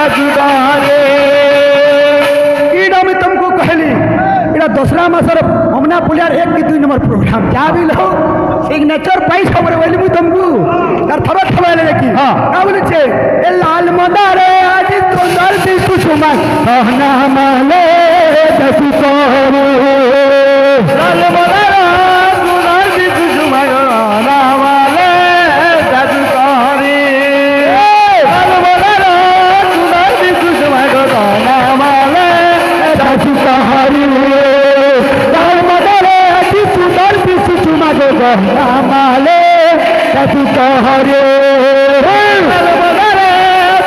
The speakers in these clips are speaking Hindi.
जादूगारे इड़ा मैं तुमको कहली इड़ा दूसरा मासर हमना पुलियार 1 की 2 नंबर प्रोग्राम क्या भी लो सिग्नेचर पाइस खबर बोली मु तुमको तार थबा थबा ले देखी हां का बोले छे ए लाल मदारे आज सुंदर दिसु सुमन कहना माले जसु कोरे लाल मदारे सुंदर दिसु सुमन कहना माले जसु कोरे लाल मदारे सुंदर दिसु सुमन कहना माले जसु कोरे लाल मदारे आज सुंदर दिसु सुमन कहना माले जसु कोरे लाल मदारे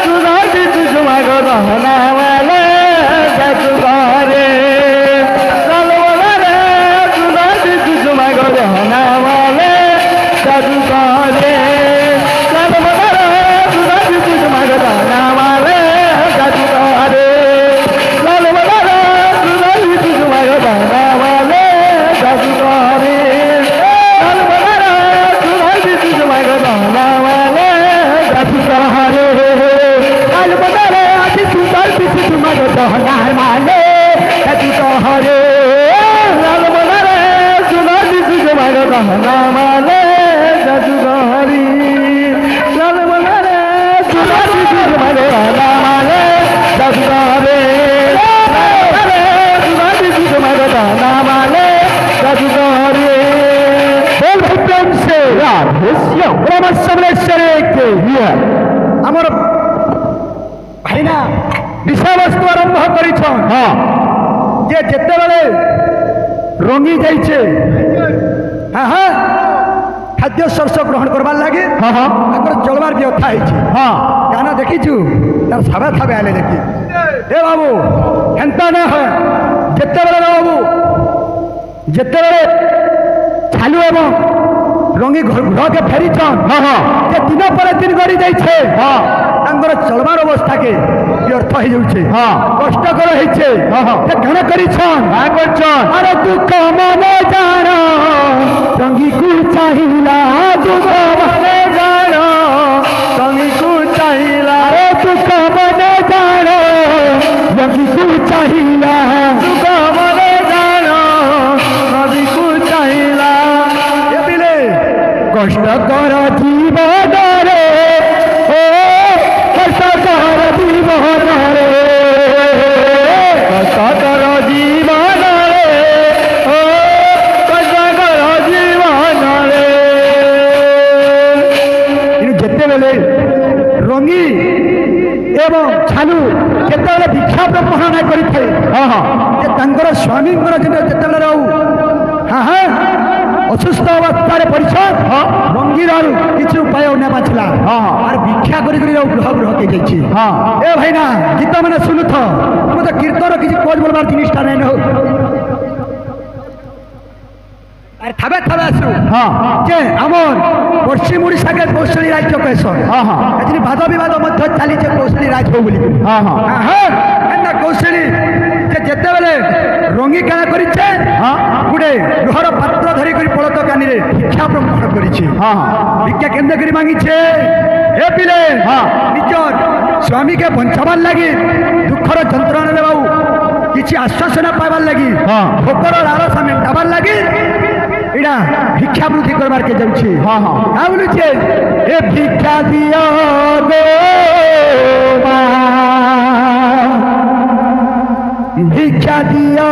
सुंदर दिसु सुमन कहना माले जसु कोरे लाल मदारे सुंदर दिसु सुमन कहना माले जसु कोरे लाल मदारे सुंदर दिसु सुमन कहना माले जसु कोरे लाल मदारे सुंदर दिसु सुमन कहना माले जसु कोरे लाल मदारे सुंदर दिसु सुमन कहना माले जसु कोरे लाल मदारे आज सुंदर दिसु सुमन कहना माले जसु कोरे लाल मदारे सुंदर दिसु सुमन कहना माले जसु कोरे लाल मदारे सुंदर दिसु सुमन कहना माले जसु कोरे सुंदर दिसु सुमन कहना माले जसु कोरे बोल प्रेम से राधेश्याम राम समलेश्वर के लिए हमर भाईना विषय वस्तु आरंभ करिछन हां जे जेते बेले रंगी जाइछे हां हां खाद्य शस्य ग्रहण करबार लागे हां हां ताकर चलबार व्यवस्था होइछे हां गाना देखिछु तार साबा थाबे आले देखि ए बाबू हेंता ना है जेते बेले बाबू जेते बेले चालू एवं रंगी घर के फेरीछन हां हां जे दिन पर दिन गड़ी जाइछे हां तांकर चलबार अवस्था के व्यर्थ हो जाउछे हां कष्टकर होइछे हां हां जे घण करिछन हां करछन अरे दुख मने जानो रंगी को चाहिला दुख मने जानो रंगी को चाहिला अरे दुख मने जानो रंगी को चाहिला दुख मने जानो रंगी को चाहिला ये बिले कष्टकर जीवन रे ओ कष्टकर जीवन रे कष्टकर जीवन रे ओ कष्टकर जीवन रे जेते बेले रंगी एवं छालू केते बेले भिक्षा प्रपहरण करिथे हां हां जे तांकर स्वामी जेते बेले रहू हां हां असुस्थ अवस्था परिचय रंगीर किसी उपाय ना बाछला और भिक्षा कर ग्रह ग्रह के जाइए ए भाई ना गीत मैंने शुणु तो कीर्तन किसी कोच बोलबार जिनिसटा नहीं हो थाबे थाबे आसु जे आमर पश्चिम ओडिशा के कौशली राज्य कहसन एजनी वाद विवाद मध्य चली कौशली राज्य बोली कौशली जेते बेले रंगी काना करिछे गुडे लोहर पात्र धरी करी पड़त कानी रे भिक्षा प्रपहरण करिछे भिक्षा केंद्र करी मांगिछे ए पिले निजर स्वामी के बंचाबार लगी दुखर जंत्रणा रे बाबू किछि आश्वासन पाइबार लगी भोकर लालसा मेंटाबार लगी इडा भिक्षा वृद्धि करबार के जाउछे हां हां आ बोलुछे ए भिक्षा दियो गो मा भिक्षा दियो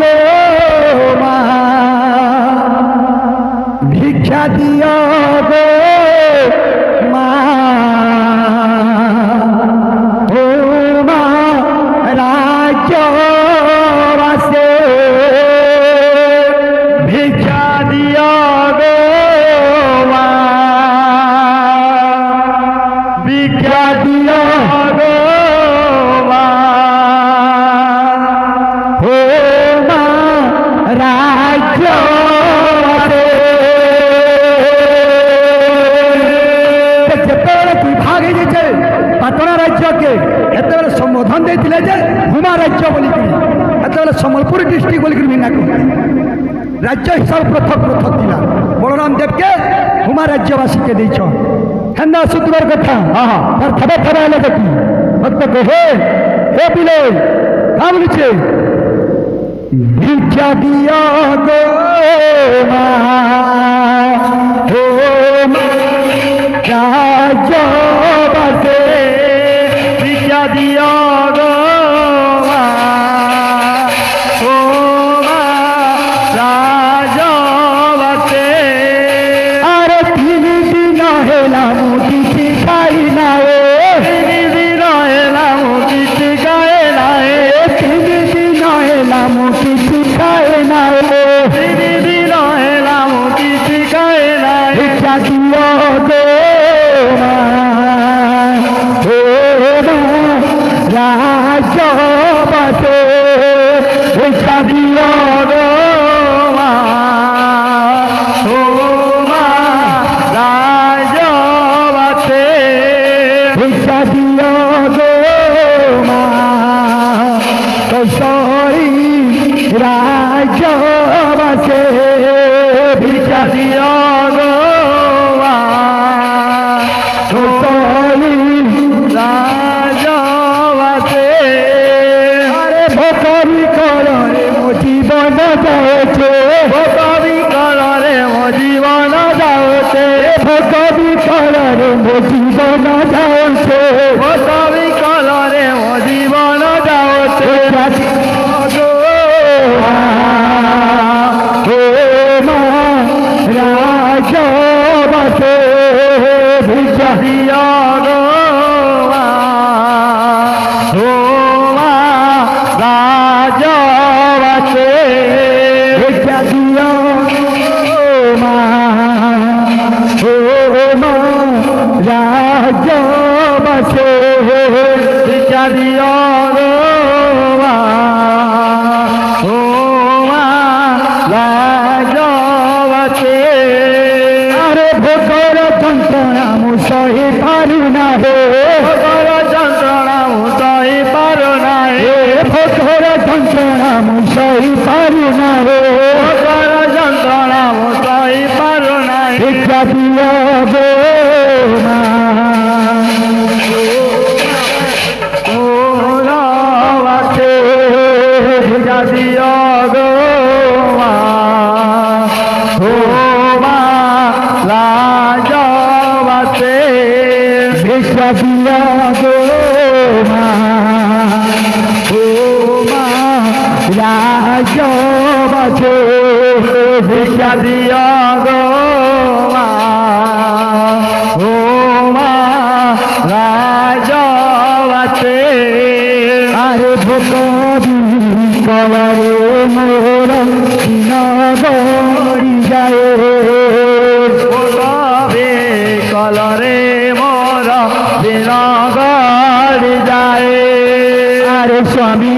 गो मा भिक्षा दियो गो मा ओ मा राज्य वासे भिक्षा दियो गो मा भिक्षा दियो गो मा हो मा राज्य भाग पाटना राज्य के एत संबोधन देते हुमा राज्य बोलिक सम्बलपुर डिस्ट्रिक्ट बोलिक मीना कहते राज्य हिसाब पृथक पृथक दिला बलराम देव के हुमा राज्यवासी के देछन हेंदा सुतबर कथा हां हां थबे थबे आले देखी ভক্ত হে হে পিলে কা বলেছে ভিক্ষা দিয়া গো মা ও মা রাজবাসে ভিক্ষা দিয়া গো মা ও মা রাজবাসে আরে তিন দিন হেলাম কিছু খাই না তিন দিন হেলাম কিছু খাই না তিন দিন হেলাম কিছু খাই না তিন দিন হেলাম কিছু খাই না ভিক্ষা দিও গো মা ও মা রাজবাসে ভিক্ষা দিও গো মা ও মা রাজবাসে ভিক্ষা দিও গো মা কৈশোরী রাজবাসে ভিক্ষা দিও গো মা কৈশোরী রাজবাসে আরে ভকরি কররে মো জীবন যাচ্ছে ভকরি কররে মো জীবন যাচ্ছে ভকরি কররে মো জীবন যাচ্ছে ভকরি কররে মো জীবন যাচ্ছে রাজবাসে ভিক্ষা দিও গো মা ও মা রাজবাসে ভিক্ষা দিও গো মা ও মা রাজবাসে ভিক্ষা দিও গো মা ও মা রাজবাসে আরে ভোগর যন্ত্রণা মু সহি পারু না হে ভোগর যন্ত্রণা মু সহি পারু না হে ভোগর যন্ত্রণা মু সহি পারু না হে ভোগর যন্ত্রণা মু সহি পারু না ভিক্ষা দিও গো মা ও রাজবাসে ভিক্ষা দিও গো মা ও মা রাজবাসে ভিক্ষা দিও গো মা ও মা রাজবাসে ভিক্ষা দিও গো মা ও মা রাজবাসে আরে ভকরি কলরে মোর দিন গড়ি যায় ভকরি কলরে মোর দিন গড়ি যায় আরে স্বামী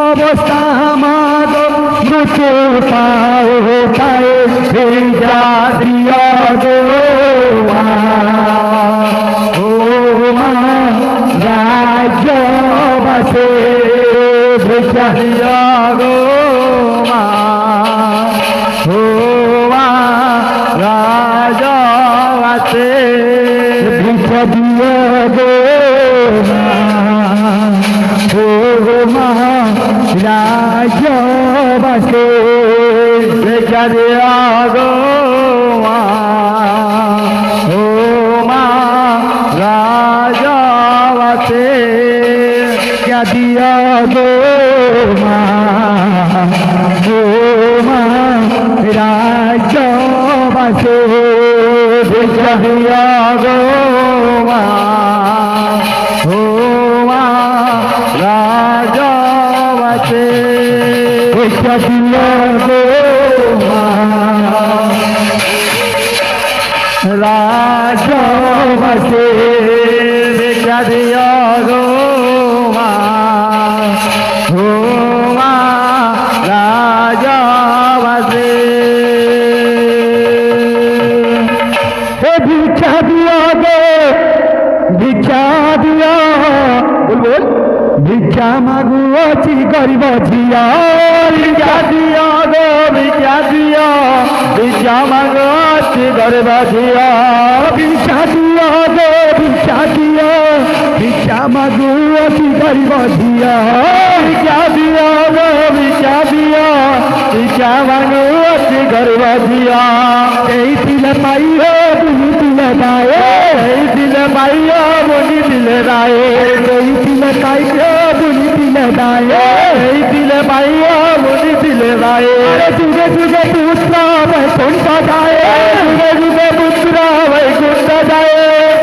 অবস্থা আমার মৃত্যু পাও পায়ে ভিক্ষা দিও গো মা ও মা রাজবাসে ভিক্ষা দিও গো মা ও মা রাজবাসে ভিক্ষা দিও গো মা ও মা রাজবাসে ভিক্ষা দিও গো মা ও মা রাজবাসে ভিক্ষা দিও গো মা ও মা রাজবাসে ভিক্ষা দিও গো মা ও মা রাজবাসে ভিক্ষা দিও গো মা রাজবাসে ভিক্ষা দিও গো মা ও মা রাজবাসে ভিক্ষা দিও গো ভিক্ষা দিও বল বল ভিক্ষা মাগুছি গরিব ঝিয়া ভিক্ষা দিও গো ভিক্ষা দিও ভিক্ষা মাগুছি গরিব ঝিয়া ভিক্ষা দিও গো ভিক্ষা দিও ভিক্ষা मागू अति गरीब धिया क्या दिया क्या दिया क्या मांगू अति गरीब धिया यही दिल पाई हो बुनी दिल राय दिल पाई हो बुनी दिल राय यही दिल पाई हो बुनी दिल राय दिल पाई हो बुनी दिल राय जुगे जुगे पुत्र वैकुंठ जाए जुगे जुगे पुत्र वैकुंठ जाए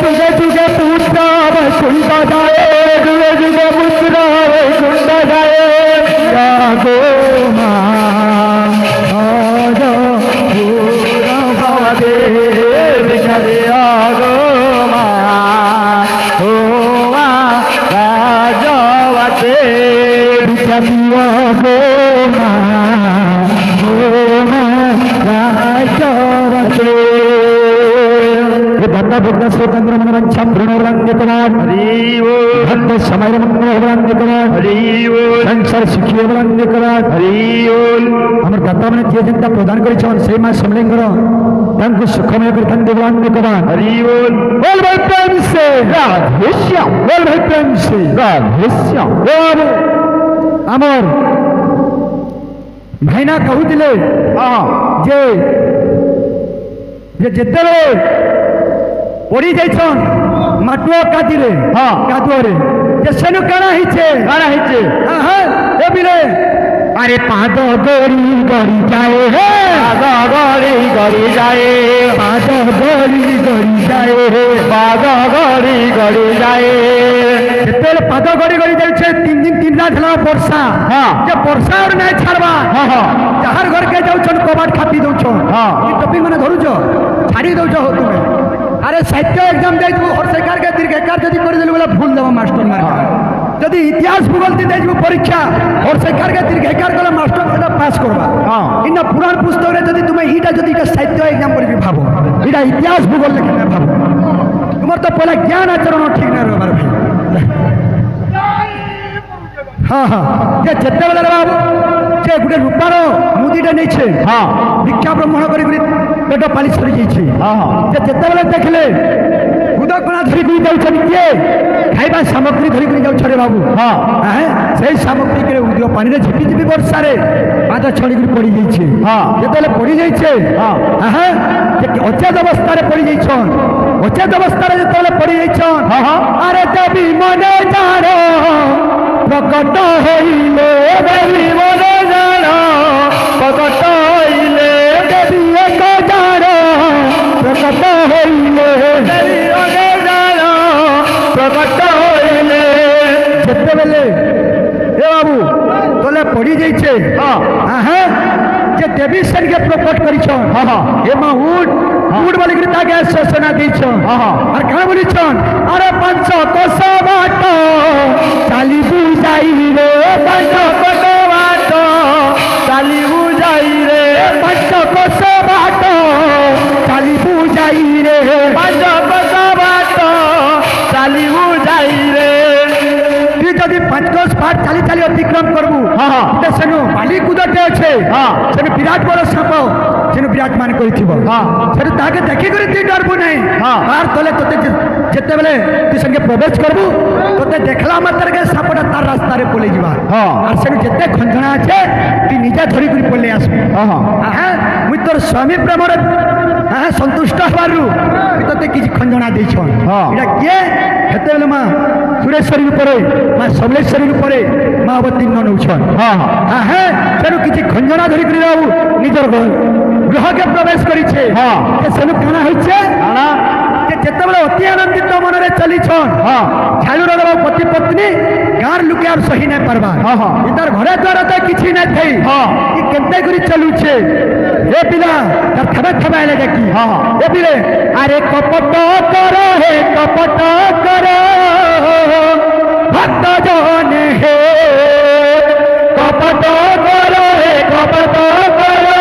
जुगे जुगे पुत्र वैकुंठ जाए जुगे जुगे पुत्र वैकुंठ जाए जागो स्वतंत्र मनोरंजन प्रणोरंग कुमार भक्त समय मनोरंग कुमार संसार शिक्षी रंग कुमार आम दाता मैंने जे जेनता प्रदान कर माँ समलिंगर सुखमय कर देवरंग कुमार बोल भाई प्रेम से राधेश्याम बोल भाई प्रेम से राधेश्याम आमर भाईना कहूले जेते पड़ी जाइछन माटुआ कादिले कादुआरे जे सेनु काना हिचे ए बिले अरे पाद गड़ी गड़ी जाए हे पाद गड़ी गड़ी जाए पाद गड़ी गड़ी जाए पाद गड़ी गड़ी जाए जेतेले पाद गड़ी गड़ी जाइछे 3 दिन 3 रात हला वर्षा जे वर्षा और नै छाड़बा जहार घर के जाउछन कबाट खापी दउछन ई टॉपिक माने धरुछो छाड़ी दउछो हो तुमे अरे साहित्य एग्जाम दे हर्षकार के दीर्घकार जदि कर देलु बोला भूल देबो मास्टर मार जदि इतिहास भूगोल दे देबो परीक्षा हर्षकार के दीर्घकार गला मास्टर सेटा पास करबा इना पुराण पुस्तक रे जदि तुमे ईटा जदि का साहित्य एग्जाम पर भी भाबो ईटा इतिहास भूगोल लेके ना भाबो तुमर तो पहला ज्ञान आचरण ठीक ना रहबार भाई हां जे जत्ते बेला बाबू जे गुटे रूपार मुदीटा नै छे भिक्षा ब्राह्मण करी पेट पाली छड़ी जाइछे जे जत्ते बेला देखले उदकणा धरी करी जाउछन के खाइबा सामग्री धरी करी जाउछ रे बाबू सेही सामग्री के उदियो पानी रे झिपी झिपी वर्षा रे पाद छड़ी करी पड़ी जाइछे जेतेले पड़ी जाइछे जे अचेत अवस्था रे पड़ी जाइछन अचेत अवस्था रे जेतेले पड़ी जाइछन अरे देवी मने जानो प्रकट होइले देवी मने जानो प्रकट होइले देवी एक जानो प्रकट होइले देवी मने जानो प्रकट होइले जेते बेले ए बाबू तोले पड़ी जाइछे जे देवी सन के प्रकट करिछन ए मां उठ बोली करी ताके सूचना दीछन और का बोलिछन अरे 500 कोस बाट चाली बुझाई रे 500 कोस बाट चाली बुझाई रे 500 कोस बाट चाली बुझाई रे 500 कोस बाट चाली बुझाई रे तू जदि 5 कोस बाट चाली चाली अतिक्रम करबू ते सेनु बाली कुदटे अछि सेनु विराट बड़ साप सेनु विराट मान करिथिबो सेनु ताके देखि करी तू डरबू नहीं बाहर तले तते जेते बेले तू संगे प्रवेश करबू तते देखला मात्र के सापटा तार रास्ता रे पले जिबा और सेनु जेते खंजणा আছে तू निजा धरी करी पले आसबू मुई तोर स्वामी प्रेम रे संतुष्ट हबारु तते किछि खंजणा देछन एटा के हेते बेले मां सुरेश्वरी ऊपर मां समलेश्वरी ऊपर मां अवतीर्ण नउछन सेनु किछि खंजणा धरी करी रहू निजर गृह के प्रवेश करिछे के सेनु काना होइछे के जेतेबेले अति आनंदित मन रे चलीछन झालु रवा पति पत्नी गार लुके और सही नै परबा इधर घरे द्वार त किछि नै थई कि केते करी चलुछे ए पिला तर खबे खबे ले देखी ए पिले अरे कपट करो हे कपट करो भक्त जन हे कपट करो हे कपट करो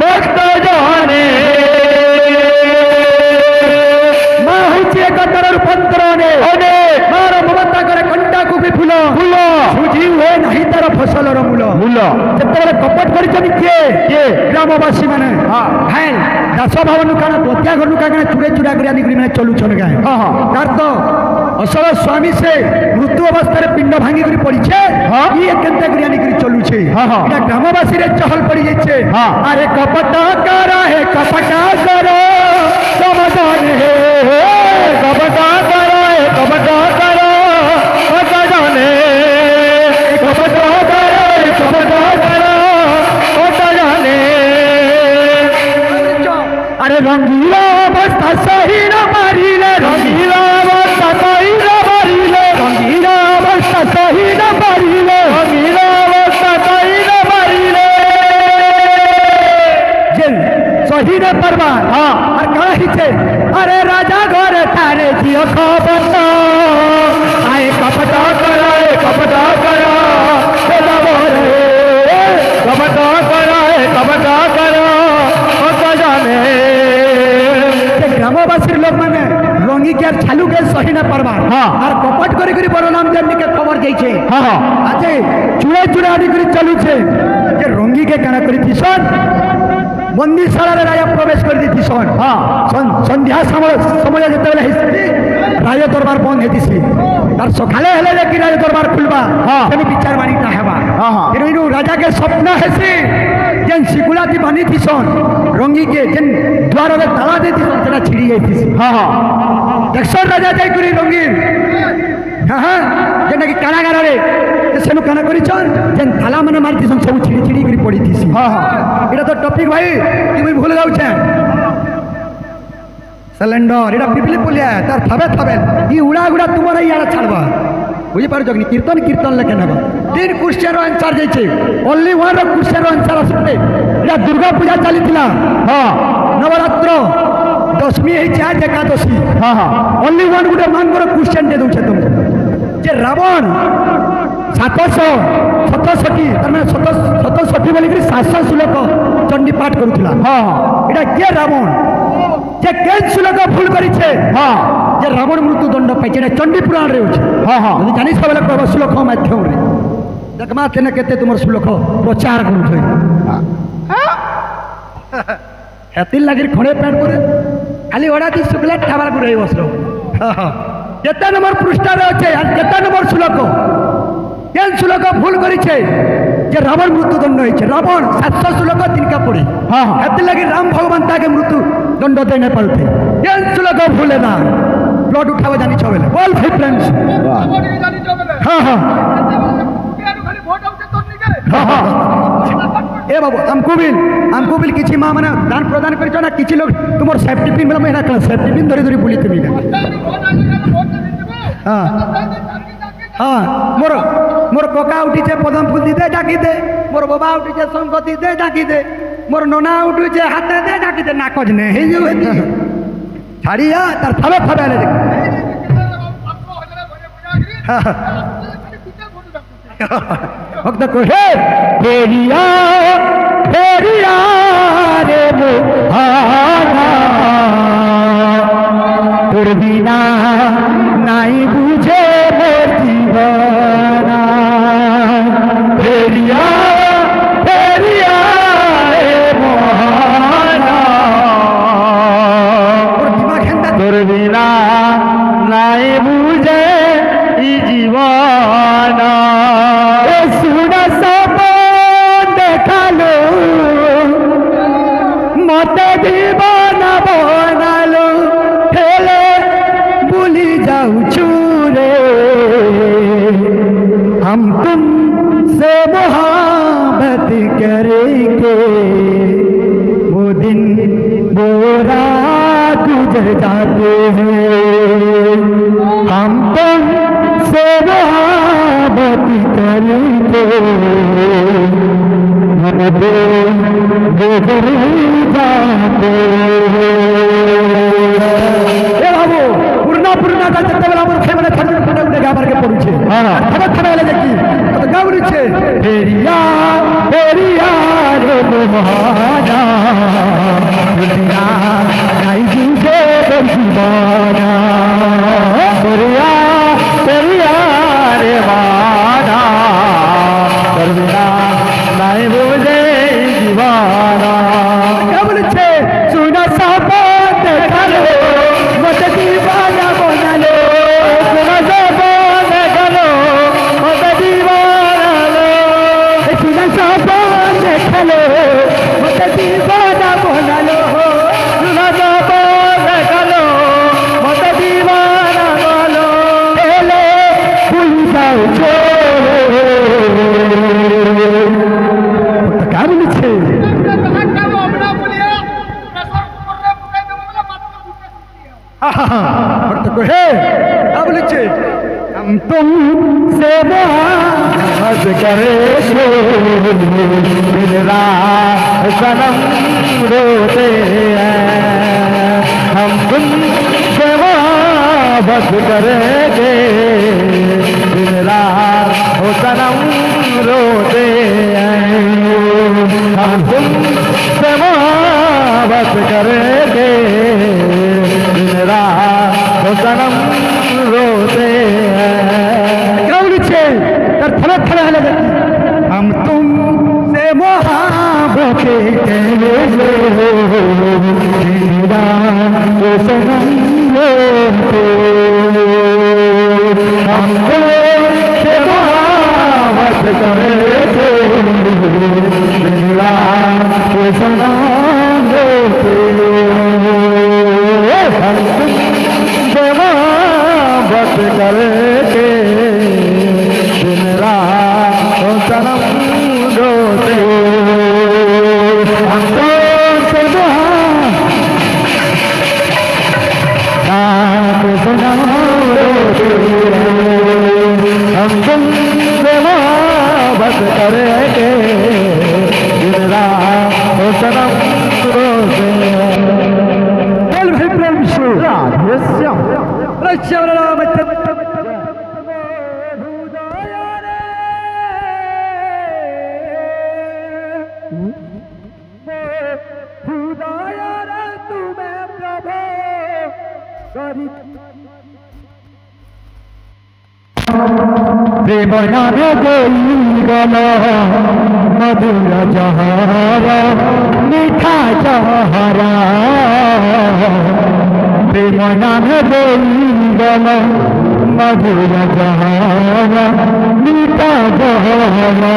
भक्त जन रूपांतर ने मार ममता करे कंटा को भी फूल फूल କିଛି ହୁଏ ନାହିଁ ତାର ଫସଲର ମୂଳ ଯେତେବେଳେ କପଟ କରିଛନ୍ତି କିଏ ଗ୍ରାମବାସୀ ମାନେ ହାଏଲ ଦାସ ଭାବନୁ କାଣା ବତିଆ ଘରନୁ କାଣା ଚୁଡ଼େ ଚୁଡ଼ା କରି ଆନିକରି ମାନେ ଚଲୁଛନ୍ ଗାଏ ତାର ତ ଅସଲ ସ୍ୱାମୀ ସେ ମୃତ୍ୟୁ ଅବସ୍ଥାରେ ପିଣ୍ଡ ଭାଙ୍ଗିକରି ପଡ଼ିଛେ ଇଏ କେନ୍ତା କରି ଆନିକରି ଚଲୁଛେ ଏଇଟା ଗ୍ରାମବାସୀରେ ଚହଲ ପଡ଼ି ଯାଇଛେ ଆରେ କପଟ କର ହେ କପଟ କର ସମାଧାନ ହେ କପଟ କର ହେ କପଟ କର ସମାଧାନ କପଟ କର ହେ କପଟ କର ସମାଧାନ আরে রঙিলা অবস্থা সহিনা মারিলে রঙিলা অবস্থা সহিনা মারিলে রঙিলা অবস্থা সহিনা মারিলে রঙিলা অবস্থা সহিনা মারিলে যে সহিনে পারবা আর কাহিছে আরে রাজা ঘরে তারে জিও খবর আয় কপট করা কপট করা কপট করা কপট করা গ্রামবাসীর লোক মানে রঙি কে ছালু কে সহি না পারবা আর কপট করে করে বড় নাম জানি কে খবর যাইছে আজে চুড়ে চুড়ে আনি করে চলুছে যে রঙি কে কেনা করে দিছন বন্দিশালারে রাজা প্রবেশ করে দিছন সন্ধ্যা সময় যেতেবেলে হেসি রাজা দরবার বন্ধ হেতিছি তার সকালে হেলে দেখি রাজা দরবার খুলবা সেমি বিচার বাণীটা হেবা এরইনু রাজাকে স্বপ্ন হেসি যেন শিকুলাতি বানি দিছন রঙিকে যেন দ্বারে তালা দিয়ে দিছন সেটা ছিড়ি যাইতিছি দেখছন রাজা যাই করি রঙিন যেটা কি কারাগারে সেনু কানা করিছন যেন তালা মানে মারি দিছন সব ছিড়ি ছিড়ি করে পড়ি দিছি এটা তো টপিক ভাই তুমি ভুলে যাওছে সিলিন্ডার এটা পিপলি পুলিয়া তার থাবে থাবে ই উড়া গুড়া তোমার ইয়ারা ছাড়বা বুঝিপারছ কি কীর্তন কীর্তন লেখে নেবা 3 क्वेश्चन आंसर जाइए ओनली वन क्वेश्चन आंसर आसते এটা दुर्गा पूजा चलीला नवरात्र दशमी है आज एकादशी ओनली वन गोटे मानकर क्वेश्चन दे दूचे तुम जे रावण 767 तार 767 बोलिक 700 श्लोक चंडी पाठ करूला এটা কে রাবণ যে কেন শ্লোক ভুল করেছে যে রাবণ মৃত্যুদণ্ড পাইছে এটা চণ্ডী পুরাণ রে আছে যদি জানিস বলে কব শ্লোক মাধ্যমে देखमा तेने केते तुमर श्लोक प्रचार करूछे हेतिल लागिर खड़े पेट करे खाली ओडा दी शुक्ला ठाबार गुरई बसलो केते नंबर पृष्ठ रे আছে আর केते नंबर श्लोक केन श्लोक भूल करिছে যে রাবণ মৃত্যুদণ্ড হইছে রাবণ 700 শ্লোক তিনকা পড়ে হেতিল লাগি রাম ভগবান তাকে মৃত্যু দণ্ড দেই না পারতে কেন শ্লোক ভুলে না ব্লড উঠাবে জানি ছবেলে বল ভাই फ्रेंड्स ए बाबू हमको बिल किसी माँ मैंने दान प्रदान कर ना किसी लोग तुम सेफ्टी पिन बोला मैं सेफ्टी पिन धरी धरी बुली तुम्हें हाँ हाँ मोर मोर कका उठी पदम फूल दी दे डाकी दे मोर बाबा उठी संगति दे डाकी दे मोर नना उठी हाथ दे डाकी दे नाकज ने छाड़िया तार थबे थबे ले भक्त को हे फेरिया फेरिया रे मोहाना तोर बिना नाई बुझे मोर जीवना फेरिया फेरिया रे मोहाना तोर बिना नाई बुझे ई जीवना मत दीवाना बनालो हेले भूली जाऊँ रे हम तुम से मोहब्बत करेंगे वो दिन वो रात गुजर जाते हैं हम तुम से मोहब्बत करेंगे बाबू पूर्णा पूर्णा गाबर के पड़ुछे थबे थबे देखी तो गाबरुछे फेरिया फेरिया रे मोहाना दुनिया नाई जुगे दीवाना फेरिया फेरिया रे मोहाना क्या बोले हम तुम से मोहब्बत करेंगे दिन रात सनम रोते हैं हम तुम से मोहब्बत करेंगे दिन रात सनम रोते हैं हम तुम से मोहब्बत करेंगे दिन रात सनम रोते हैं तर थोड़ा थोड़ा लगे हम तुम से मोहब्बत करेंगे दिन रात सनम रोते हम तुम से मोहब्बत करेंगे दिन रात सनम रोते हम तुम से मोहब्बत करेंगे दिन रात सनम रोते हम तुमसे रात सनम रोते हम तुमसे मोहब्बत करेंगे दिन रात सनम रोते बोल भाई प्रेम विष्णु राधे श्याम श्याम राम प्रेम नामे गई गला मधुर जहारा मीठा जहारा प्रेम नामे गई गला मधुर जहारा मीठा जहारा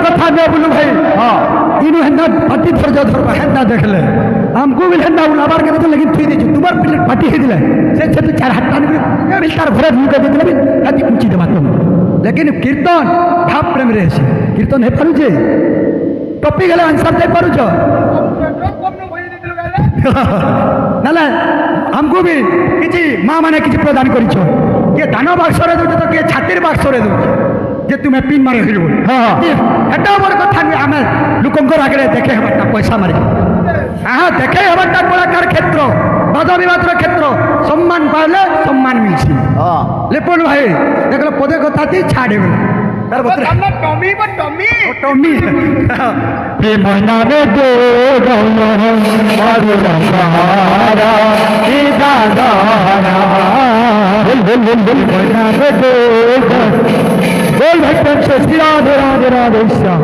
कथा मैं बोलू भाई हाँ इनु हेन्ना पार्टी धर जा धर हेन्ना देखले हमको भी हेन्ना उलाबार के तो लेकिन थी दे तुम्हार प्लेट पार्टी हे दिले से छत चार हट्टा ने बिल तार भरे मुके दे दिले हाथी पूछी दे बात लेकिन कीर्तन भाव प्रेम रे छे कीर्तन हे पारु जे टॉपिक गले आंसर दे पारु छ नाले हमको भी किछि मां माने किछि प्रदान करि छ के दान बाक्स रे दो तो के छातिर बाक्स रे दो जे तुम्हें पिन मारे हिलु हां एटा बड़ कथा नि आमे लुकंकर आगे देखे हमारा पैसा मारे हाँ देखे हमारा कलाकार क्षेत्र बाद विवादर क्षेत्र सम्मान पाइले सम्मान मिलसी लेपन भाई देखल पदे कथा थी छाड़े तार बतरे टमी बट टमी टमी प्रेम नामे दो गौना मारो सहारा ई दादारा बोल नामे दो बोल भक्तन से राधे राधे राधे श्याम